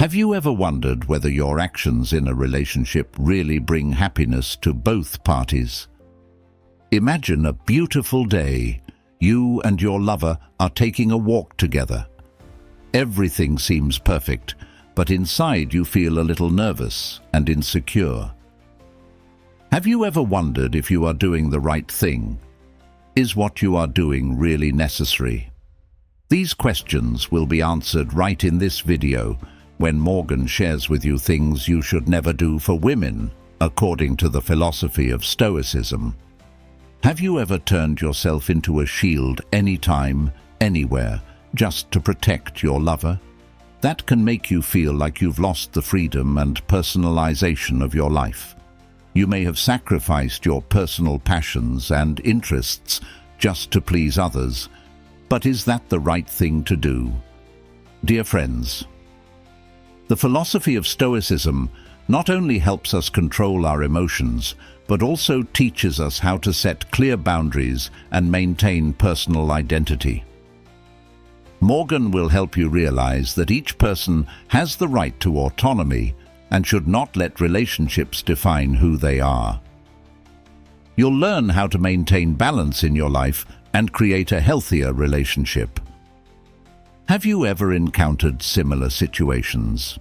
Have you ever wondered whether your actions in a relationship really bring happiness to both parties? Imagine a beautiful day. You and your lover are taking a walk together. Everything seems perfect, but inside you feel a little nervous and insecure. Have you ever wondered if you are doing the right thing? Is what you are doing really necessary? These questions will be answered right in this video, when Morgan shares with you things you should never do for women, according to the philosophy of Stoicism. Have you ever turned yourself into a shield anytime, anywhere, just to protect your lover? That can make you feel like you've lost the freedom and personalization of your life. You may have sacrificed your personal passions and interests just to please others, but is that the right thing to do? Dear friends, the philosophy of Stoicism not only helps us control our emotions, but also teaches us how to set clear boundaries and maintain personal identity. Morgan will help you realize that each person has the right to autonomy and should not let relationships define who they are. You'll learn how to maintain balance in your life and create a healthier relationship. Have you ever encountered similar situations?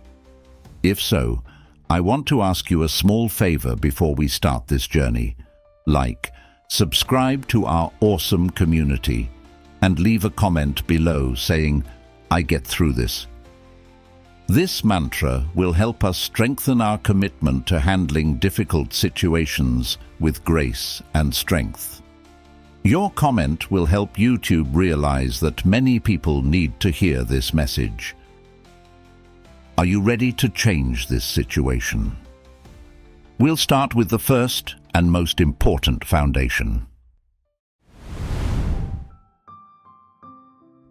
If so, I want to ask you a small favor before we start this journey. Like, subscribe to our awesome community, and leave a comment below saying, "I get through this." This mantra will help us strengthen our commitment to handling difficult situations with grace and strength. Your comment will help YouTube realize that many people need to hear this message. Are you ready to change this situation? We'll start with the first and most important foundation.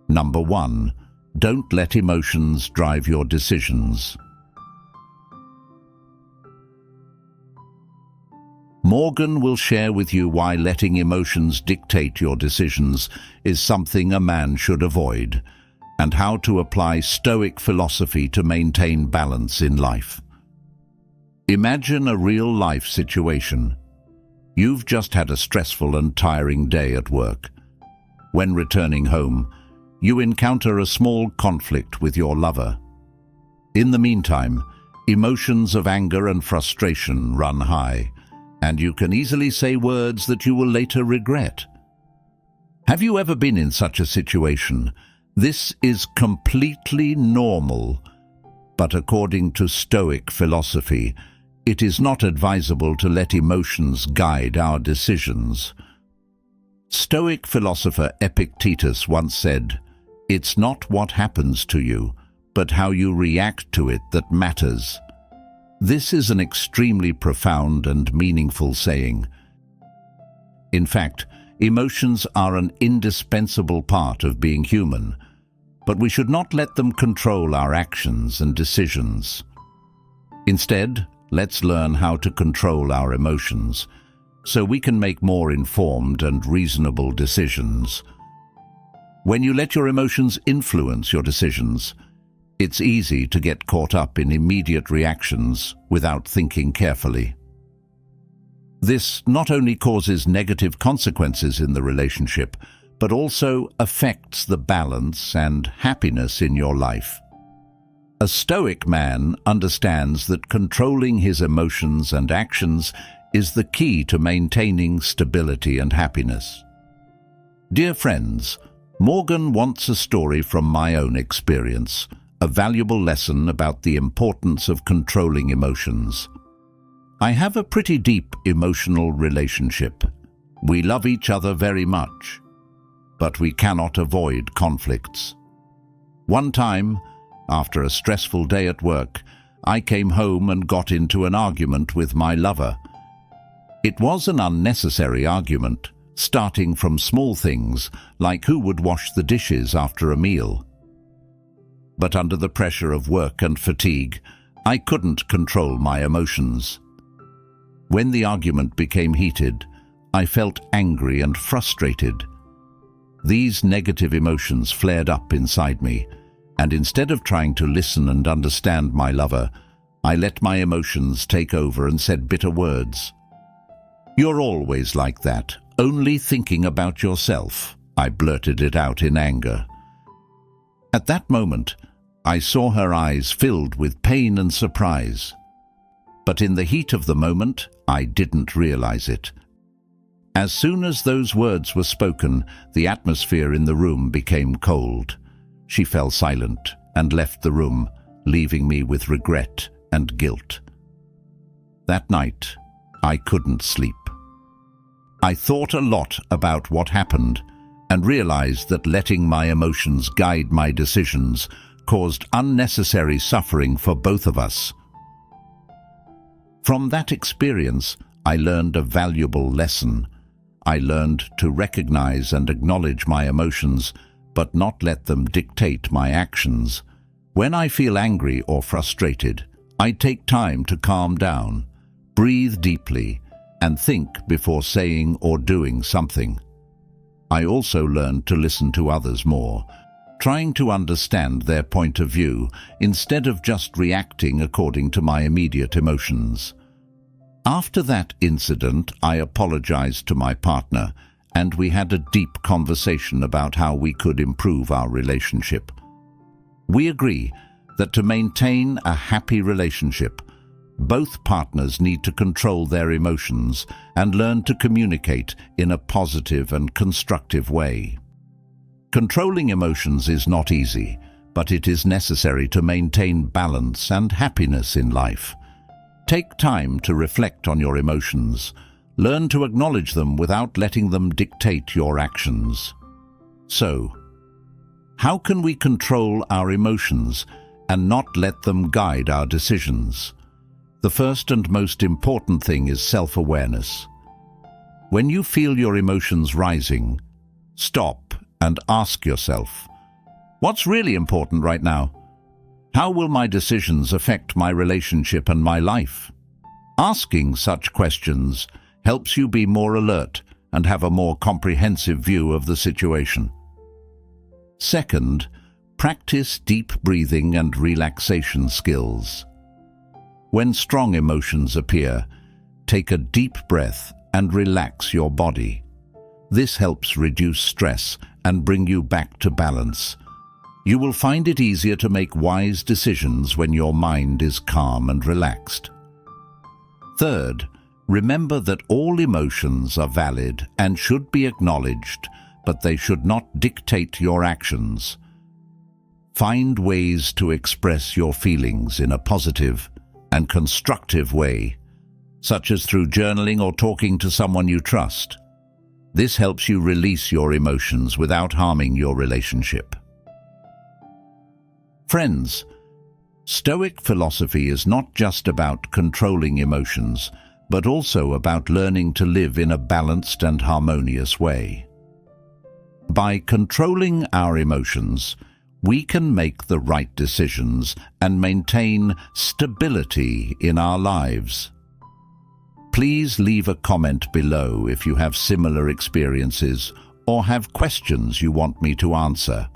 Number 1. Don't let emotions drive your decisions. Morgan will share with you why letting emotions dictate your decisions is something a man should avoid, and how to apply Stoic philosophy to maintain balance in life. Imagine a real-life situation. You've just had a stressful and tiring day at work. When returning home, you encounter a small conflict with your lover. In the meantime, emotions of anger and frustration run high, and you can easily say words that you will later regret. Have you ever been in such a situation? This is completely normal, but according to Stoic philosophy, it is not advisable to let emotions guide our decisions. Stoic philosopher Epictetus once said, "It's not what happens to you, but how you react to it that matters." This is an extremely profound and meaningful saying. In fact, emotions are an indispensable part of being human, but we should not let them control our actions and decisions. Instead, let's learn how to control our emotions, so we can make more informed and reasonable decisions. When you let your emotions influence your decisions, it's easy to get caught up in immediate reactions without thinking carefully. This not only causes negative consequences in the relationship, but also affects the balance and happiness in your life. A Stoic man understands that controlling his emotions and actions is the key to maintaining stability and happiness. Dear friends, Morgan wants a story from my own experience, a valuable lesson about the importance of controlling emotions. I have a pretty deep emotional relationship. We love each other very much, but we cannot avoid conflicts. One time, after a stressful day at work, I came home and got into an argument with my lover. It was an unnecessary argument, starting from small things like who would wash the dishes after a meal. But under the pressure of work and fatigue, I couldn't control my emotions. When the argument became heated, I felt angry and frustrated. These negative emotions flared up inside me, and instead of trying to listen and understand my lover, I let my emotions take over and said bitter words. "You're always like that, only thinking about yourself," I blurted it out in anger. At that moment, I saw her eyes filled with pain and surprise. But in the heat of the moment, I didn't realize it. As soon as those words were spoken, the atmosphere in the room became cold. She fell silent and left the room, leaving me with regret and guilt. That night, I couldn't sleep. I thought a lot about what happened and realized that letting my emotions guide my decisions caused unnecessary suffering for both of us. From that experience, I learned a valuable lesson. I learned to recognize and acknowledge my emotions, but not let them dictate my actions. When I feel angry or frustrated, I take time to calm down, breathe deeply, and think before saying or doing something. I also learned to listen to others more, trying to understand their point of view instead of just reacting according to my immediate emotions. After that incident, I apologized to my partner, and we had a deep conversation about how we could improve our relationship. We agree that to maintain a happy relationship, both partners need to control their emotions and learn to communicate in a positive and constructive way. Controlling emotions is not easy, but it is necessary to maintain balance and happiness in life. Take time to reflect on your emotions. Learn to acknowledge them without letting them dictate your actions. So, how can we control our emotions and not let them guide our decisions? The first and most important thing is self-awareness. When you feel your emotions rising, stop and ask yourself, what's really important right now? How will my decisions affect my relationship and my life? Asking such questions helps you be more alert and have a more comprehensive view of the situation. Second, practice deep breathing and relaxation skills. When strong emotions appear, take a deep breath and relax your body. This helps reduce stress and bring you back to balance. You will find it easier to make wise decisions when your mind is calm and relaxed. Third, remember that all emotions are valid and should be acknowledged, but they should not dictate your actions. Find ways to express your feelings in a positive and constructive way, such as through journaling or talking to someone you trust. This helps you release your emotions without harming your relationship. Friends, Stoic philosophy is not just about controlling emotions, but also about learning to live in a balanced and harmonious way. By controlling our emotions, we can make the right decisions and maintain stability in our lives. Please leave a comment below if you have similar experiences or have questions you want me to answer.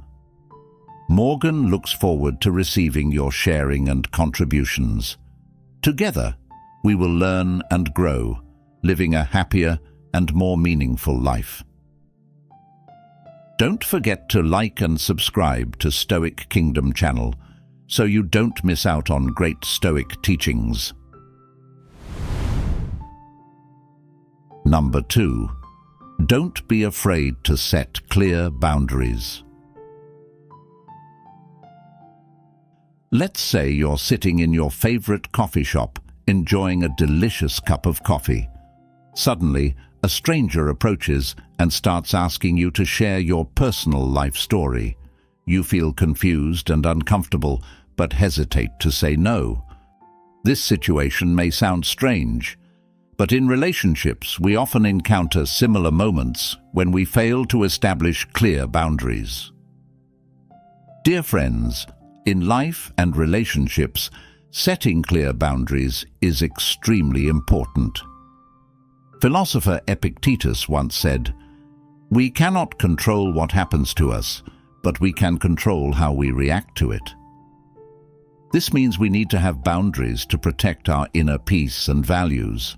Morgan looks forward to receiving your sharing and contributions. Together, we will learn and grow, living a happier and more meaningful life. Don't forget to like and subscribe to Stoic Kingdom channel so you don't miss out on great Stoic teachings. Number 2. Don't be afraid to set clear boundaries. Let's say you're sitting in your favorite coffee shop, enjoying a delicious cup of coffee. Suddenly, a stranger approaches and starts asking you to share your personal life story. You feel confused and uncomfortable, but hesitate to say no. This situation may sound strange, but in relationships we often encounter similar moments when we fail to establish clear boundaries. Dear friends, in life and relationships, setting clear boundaries is extremely important. Philosopher Epictetus once said, "We cannot control what happens to us, but we can control how we react to it. This means we need to have boundaries to protect our inner peace and values.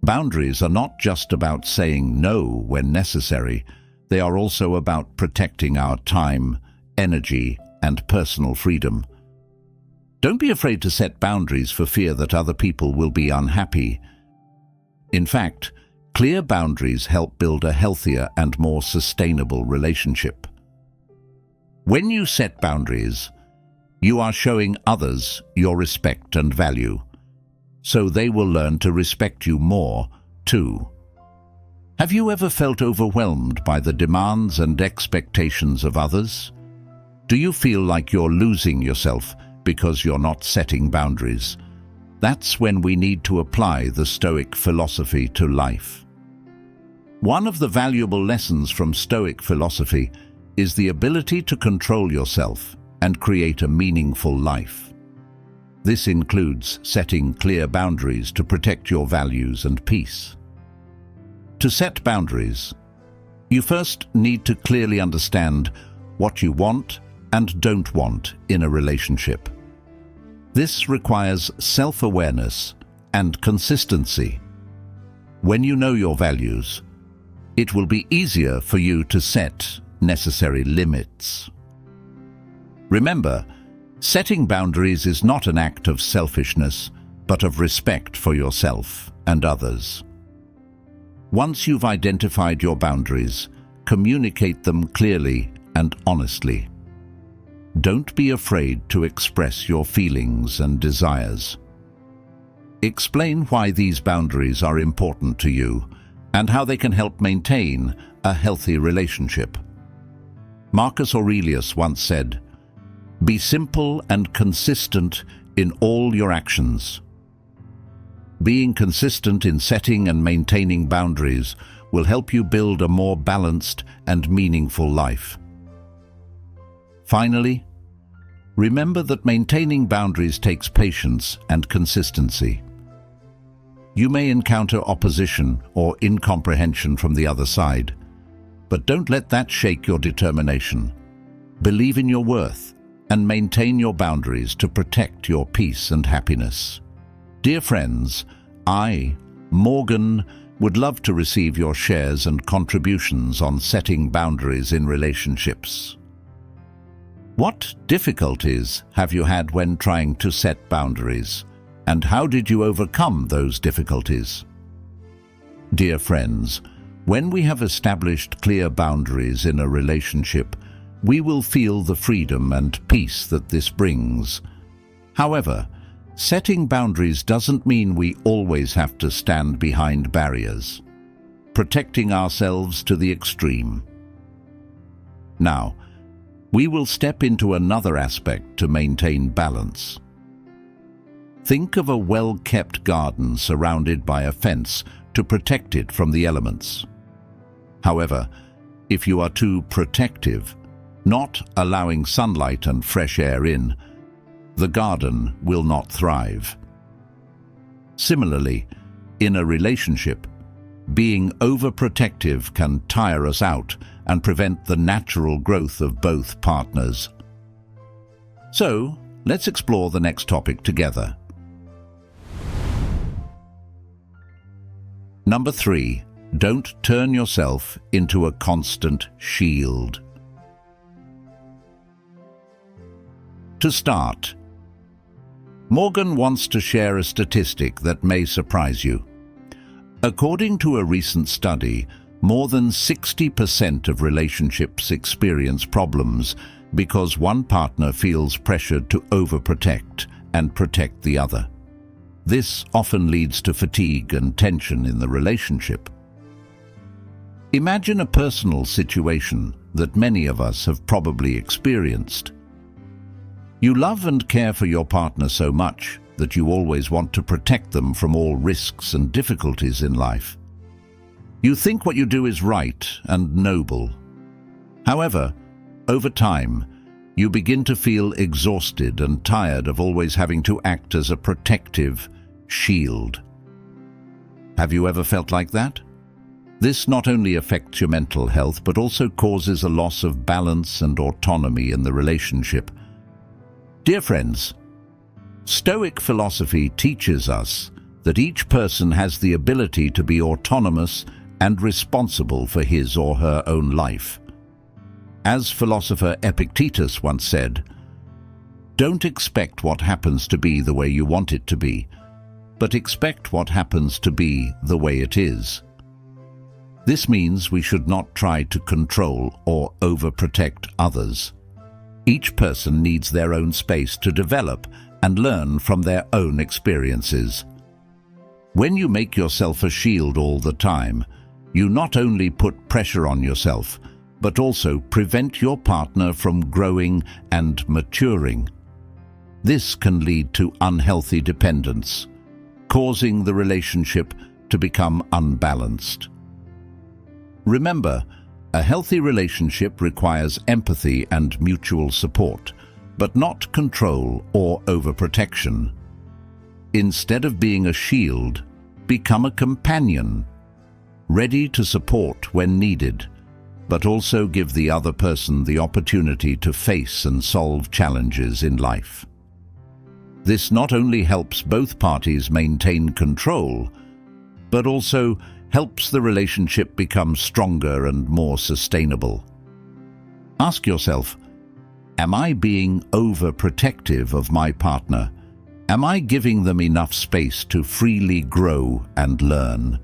Boundaries are not just about saying no when necessary, they are also about protecting our time, energy, and personal freedom. Don't be afraid to set boundaries for fear that other people will be unhappy. In fact, clear boundaries help build a healthier and more sustainable relationship. When you set boundaries, you are showing others your respect and value, so they will learn to respect you more, too. Have you ever felt overwhelmed by the demands and expectations of others? Do you feel like you're losing yourself because you're not setting boundaries? That's when we need to apply the Stoic philosophy to life. One of the valuable lessons from Stoic philosophy is the ability to control yourself and create a meaningful life. This includes setting clear boundaries to protect your values and peace. To set boundaries, you first need to clearly understand what you want and don't want in a relationship. This requires self-awareness and consistency. When you know your values, it will be easier for you to set necessary limits. Remember, setting boundaries is not an act of selfishness, but of respect for yourself and others. Once you've identified your boundaries, communicate them clearly and honestly. Don't be afraid to express your feelings and desires. Explain why these boundaries are important to you and how they can help maintain a healthy relationship. Marcus Aurelius once said, "Be simple and consistent in all your actions." Being consistent in setting and maintaining boundaries will help you build a more balanced and meaningful life. Finally, remember that maintaining boundaries takes patience and consistency. You may encounter opposition or incomprehension from the other side, but don't let that shake your determination. Believe in your worth and maintain your boundaries to protect your peace and happiness. Dear friends, I, Morgan, would love to receive your shares and contributions on setting boundaries in relationships. What difficulties have you had when trying to set boundaries, and how did you overcome those difficulties? Dear friends, when we have established clear boundaries in a relationship, we will feel the freedom and peace that this brings. However, setting boundaries doesn't mean we always have to stand behind barriers, protecting ourselves to the extreme. Now, we will step into another aspect to maintain balance. Think of a well-kept garden surrounded by a fence to protect it from the elements. However, if you are too protective, not allowing sunlight and fresh air in, the garden will not thrive. Similarly, in a relationship, being overprotective can tire us out and prevent the natural growth of both partners. So, let's explore the next topic together. Number 3, don't turn yourself into a constant shield. To start, Morgan wants to share a statistic that may surprise you. According to a recent study, more than 60% of relationships experience problems because one partner feels pressured to overprotect and protect the other. This often leads to fatigue and tension in the relationship. Imagine a personal situation that many of us have probably experienced. You love and care for your partner so much that you always want to protect them from all risks and difficulties in life. You think what you do is right and noble. However, over time, you begin to feel exhausted and tired of always having to act as a protective shield. Have you ever felt like that? This not only affects your mental health, but also causes a loss of balance and autonomy in the relationship. Dear friends, Stoic philosophy teaches us that each person has the ability to be autonomous and responsible for his or her own life. As philosopher Epictetus once said, "Don't expect what happens to be the way you want it to be, but expect what happens to be the way it is." This means we should not try to control or overprotect others. Each person needs their own space to develop and learn from their own experiences. When you make yourself a shield all the time, you not only put pressure on yourself, but also prevent your partner from growing and maturing. This can lead to unhealthy dependence, causing the relationship to become unbalanced. Remember, a healthy relationship requires empathy and mutual support, but not control or overprotection. Instead of being a shield, become a companion, ready to support when needed, but also give the other person the opportunity to face and solve challenges in life. This not only helps both parties maintain control, but also helps the relationship become stronger and more sustainable. Ask yourself, am I being overprotective of my partner? Am I giving them enough space to freely grow and learn?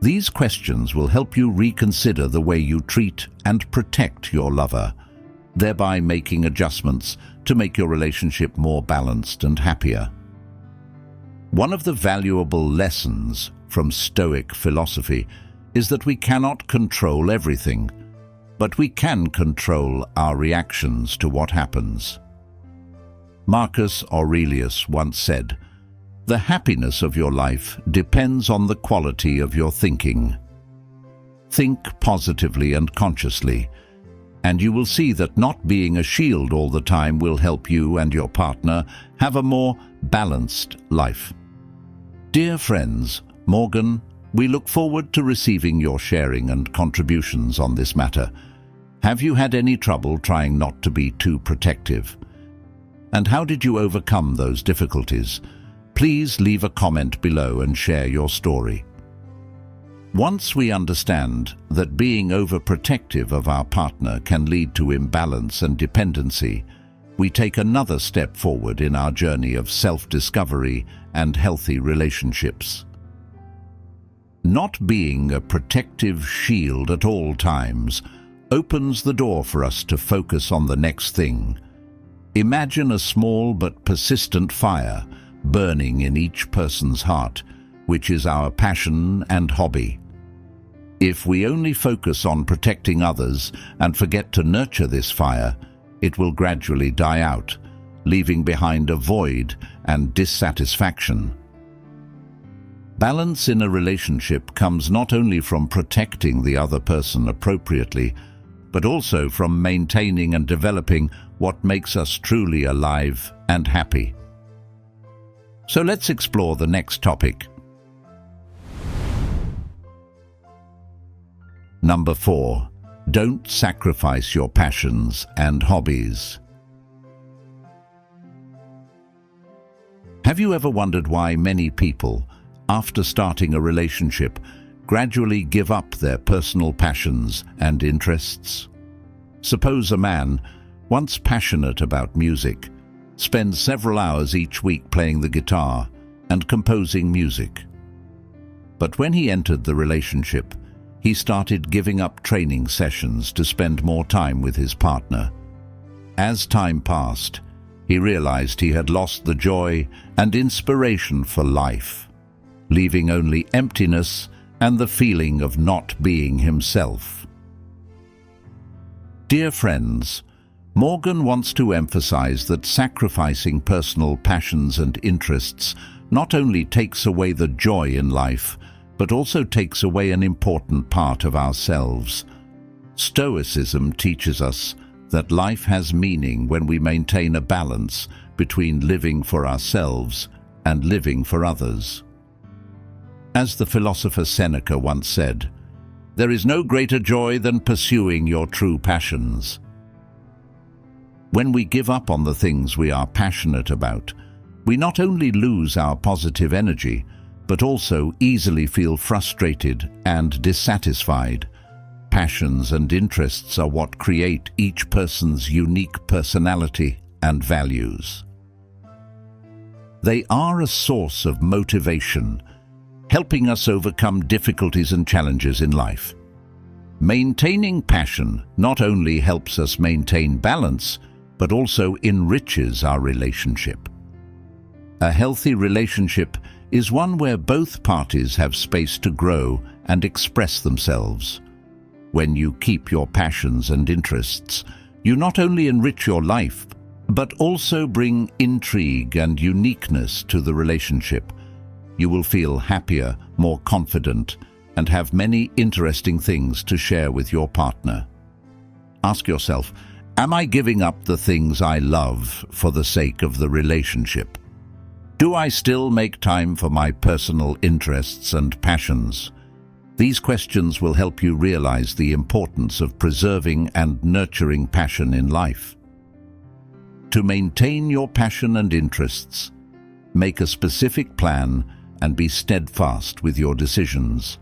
These questions will help you reconsider the way you treat and protect your lover, thereby making adjustments to make your relationship more balanced and happier. One of the valuable lessons from Stoic philosophy is that we cannot control everything, but we can control our reactions to what happens. Marcus Aurelius once said, "The happiness of your life depends on the quality of your thinking." Think positively and consciously, and you will see that not being a shield all the time will help you and your partner have a more balanced life. Dear friends, Morgan, we look forward to receiving your sharing and contributions on this matter. Have you had any trouble trying not to be too protective? And how did you overcome those difficulties? Please leave a comment below and share your story. Once we understand that being overprotective of our partner can lead to imbalance and dependency, we take another step forward in our journey of self-discovery and healthy relationships. Not being a protective shield at all times opens the door for us to focus on the next thing. Imagine a small but persistent fire burning in each person's heart, which is our passion and hobby. If we only focus on protecting others and forget to nurture this fire, it will gradually die out, leaving behind a void and dissatisfaction. Balance in a relationship comes not only from protecting the other person appropriately, but also from maintaining and developing what makes us truly alive and happy. So let's explore the next topic. Number 4. Don't sacrifice your passions and hobbies. Have you ever wondered why many people, after starting a relationship, gradually give up their personal passions and interests? Suppose a man, once passionate about music, spends several hours each week playing the guitar and composing music. But when he entered the relationship, he started giving up training sessions to spend more time with his partner. As time passed, he realized he had lost the joy and inspiration for life, leaving only emptiness and the feeling of not being himself. Dear friends, Morgan wants to emphasize that sacrificing personal passions and interests not only takes away the joy in life, but also takes away an important part of ourselves. Stoicism teaches us that life has meaning when we maintain a balance between living for ourselves and living for others. As the philosopher Seneca once said, There is no greater joy than pursuing your true passions. When we give up on the things we are passionate about, we not only lose our positive energy, but also easily feel frustrated and dissatisfied. Passions and interests are what create each person's unique personality and values. They are a source of motivation, helping us overcome difficulties and challenges in life. Maintaining passion not only helps us maintain balance, but also enriches our relationship. A healthy relationship is one where both parties have space to grow and express themselves. When you keep your passions and interests, you not only enrich your life, but also bring intrigue and uniqueness to the relationship. You will feel happier, more confident, and have many interesting things to share with your partner. Ask yourself, am I giving up the things I love for the sake of the relationship? Do I still make time for my personal interests and passions? These questions will help you realize the importance of preserving and nurturing passion in life. To maintain your passion and interests, make a specific plan and be steadfast with your decisions.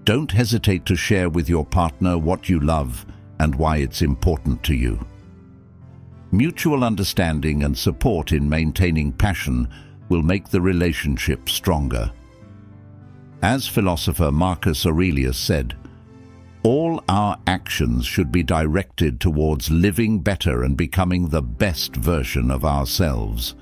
Don't hesitate to share with your partner what you love and why it's important to you. Mutual understanding and support in maintaining passion will make the relationship stronger. As philosopher Marcus Aurelius said, all our actions should be directed towards living better and becoming the best version of ourselves.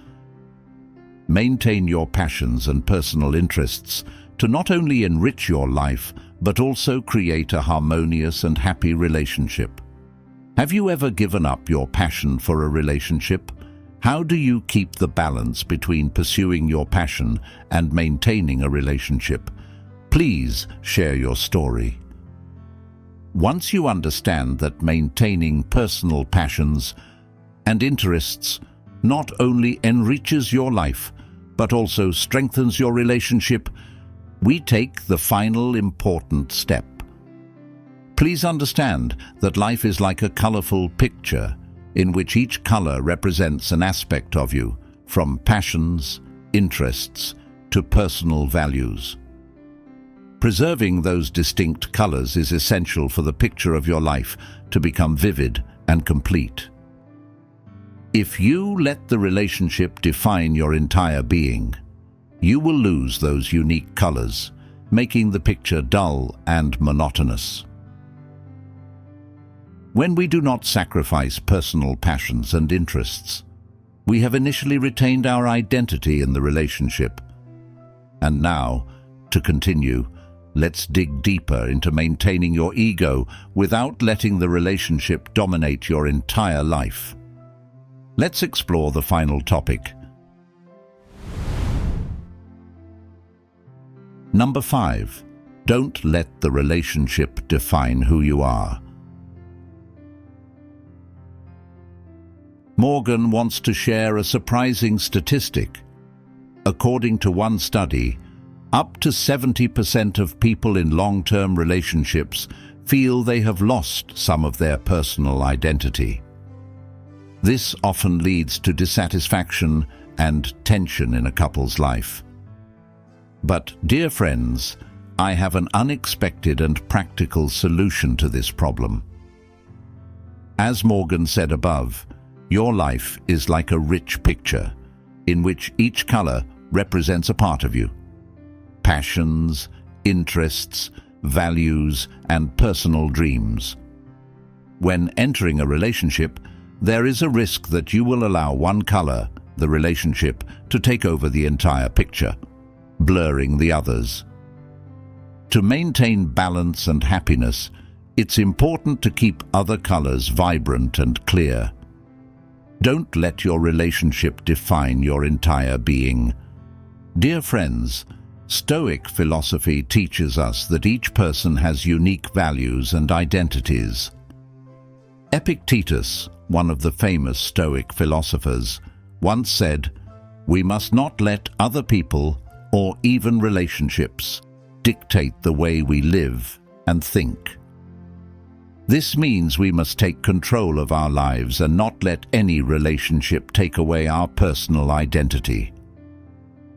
Maintain your passions and personal interests to not only enrich your life, but also create a harmonious and happy relationship. Have you ever given up your passion for a relationship? How do you keep the balance between pursuing your passion and maintaining a relationship? Please share your story. Once you understand that maintaining personal passions and interests not only enriches your life, but also strengthens your relationship, we take the final important step. Please understand that life is like a colorful picture in which each color represents an aspect of you, from passions, interests, to personal values. Preserving those distinct colors is essential for the picture of your life to become vivid and complete. If you let the relationship define your entire being, you will lose those unique colors, making the picture dull and monotonous. When we do not sacrifice personal passions and interests, we have initially retained our identity in the relationship. And now, to continue, let's dig deeper into maintaining your ego without letting the relationship dominate your entire life. Let's explore the final topic. Number 5. Don't let the relationship define who you are. Morgan wants to share a surprising statistic. According to one study, up to 70% of people in long-term relationships feel they have lost some of their personal identity. This often leads to dissatisfaction and tension in a couple's life. But, dear friends, I have an unexpected and practical solution to this problem. As Morgan said above, your life is like a rich picture, in which each color represents a part of you. Passions, interests, values, and personal dreams. When entering a relationship, there is a risk that you will allow one color, the relationship, to take over the entire picture, blurring the others. To maintain balance and happiness, it's important to keep other colors vibrant and clear. Don't let your relationship define your entire being. Dear friends, Stoic philosophy teaches us that each person has unique values and identities. Epictetus, one of the famous Stoic philosophers, once said, "We must not let other people, or even relationships, dictate the way we live and think. This means we must take control of our lives and not let any relationship take away our personal identity.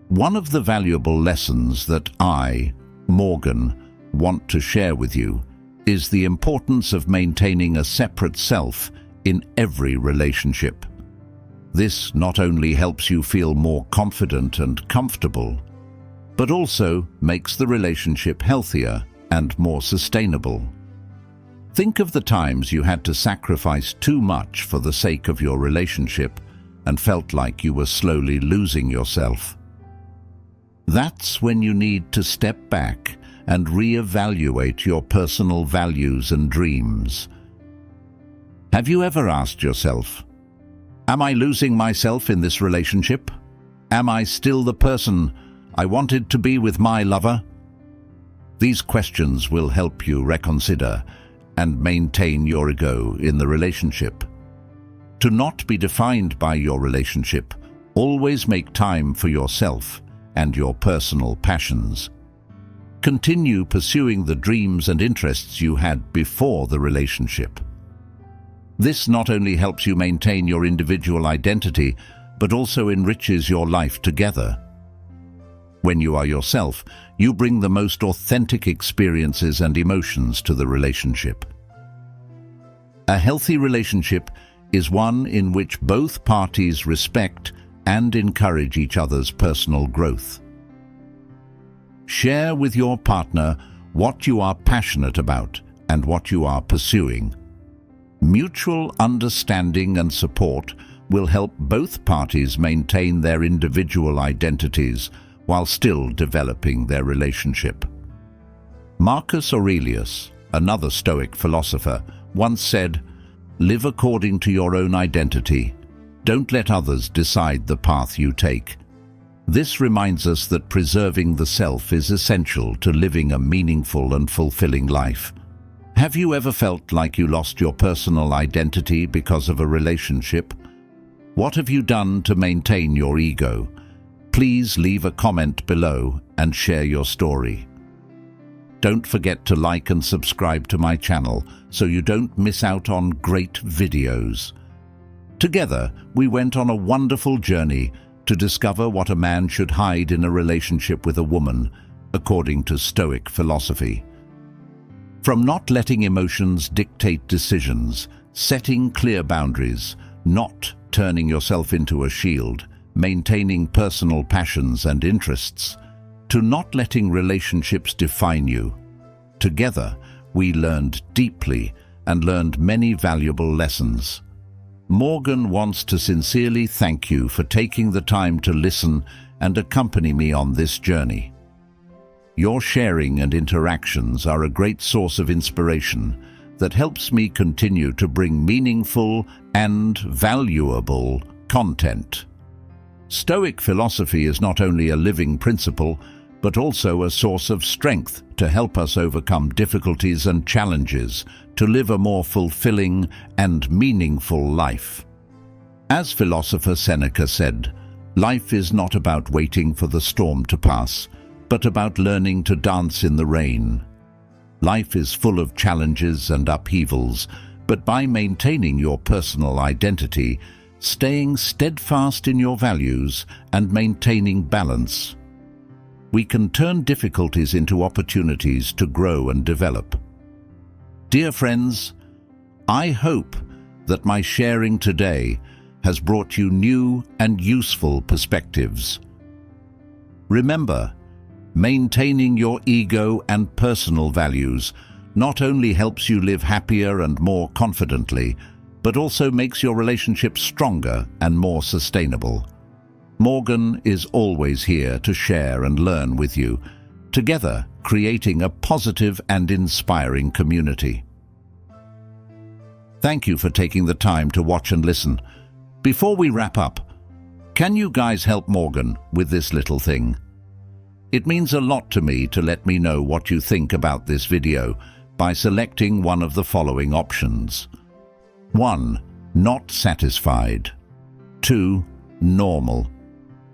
One of the valuable lessons that I, Morgan, want to share with you is the importance of maintaining a separate self in every relationship. This not only helps you feel more confident and comfortable, but also makes the relationship healthier and more sustainable. Think of the times you had to sacrifice too much for the sake of your relationship and felt like you were slowly losing yourself. That's when you need to step back and reevaluate your personal values and dreams. Have you ever asked yourself, am I losing myself in this relationship? Am I still the person I wanted to be with my lover? These questions will help you reconsider and maintain your ego in the relationship. To not be defined by your relationship, always make time for yourself and your personal passions. Continue pursuing the dreams and interests you had before the relationship. This not only helps you maintain your individual identity, but also enriches your life together. When you are yourself, you bring the most authentic experiences and emotions to the relationship. A healthy relationship is one in which both parties respect and encourage each other's personal growth. Share with your partner what you are passionate about and what you are pursuing. Mutual understanding and support will help both parties maintain their individual identities while still developing their relationship. Marcus Aurelius, another Stoic philosopher, once said, "Live according to your own identity. Don't let others decide the path you take." This reminds us that preserving the self is essential to living a meaningful and fulfilling life. Have you ever felt like you lost your personal identity because of a relationship? What have you done to maintain your ego? Please leave a comment below and share your story. Don't forget to like and subscribe to my channel so you don't miss out on great videos. Together, we went on a wonderful journey to discover what a man should hide in a relationship with a woman, according to Stoic philosophy. From not letting emotions dictate decisions, setting clear boundaries, not turning yourself into a shield, maintaining personal passions and interests, to not letting relationships define you. Together, we learned deeply and learned many valuable lessons. Morgan wants to sincerely thank you for taking the time to listen and accompany me on this journey. Your sharing and interactions are a great source of inspiration that helps me continue to bring meaningful and valuable content. Stoic philosophy is not only a living principle, but also a source of strength to help us overcome difficulties and challenges to live a more fulfilling and meaningful life. As philosopher Seneca said, life is not about waiting for the storm to pass, but about learning to dance in the rain. Life is full of challenges and upheavals, but by maintaining your personal identity, staying steadfast in your values, and maintaining balance, we can turn difficulties into opportunities to grow and develop. Dear friends, I hope that my sharing today has brought you new and useful perspectives. Remember, maintaining your ego and personal values not only helps you live happier and more confidently, but also makes your relationship stronger and more sustainable. Morgan is always here to share and learn with you, together creating a positive and inspiring community. Thank you for taking the time to watch and listen. Before we wrap up, can you guys help Morgan with this little thing? It means a lot to me to let me know what you think about this video by selecting one of the following options. 1. Not satisfied. 2. Normal.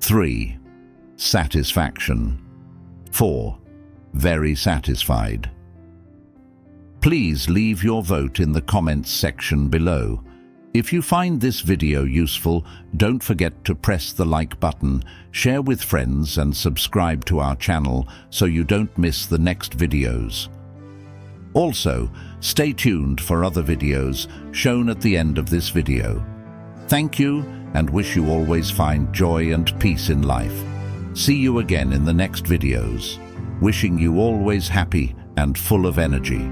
3. Satisfaction. 4. Very satisfied. Please leave your vote in the comments section below. If you find this video useful, don't forget to press the like button, share with friends and subscribe to our channel so you don't miss the next videos. Also, stay tuned for other videos shown at the end of this video. Thank you and wish you always find joy and peace in life. See you again in the next videos. Wishing you always happy and full of energy.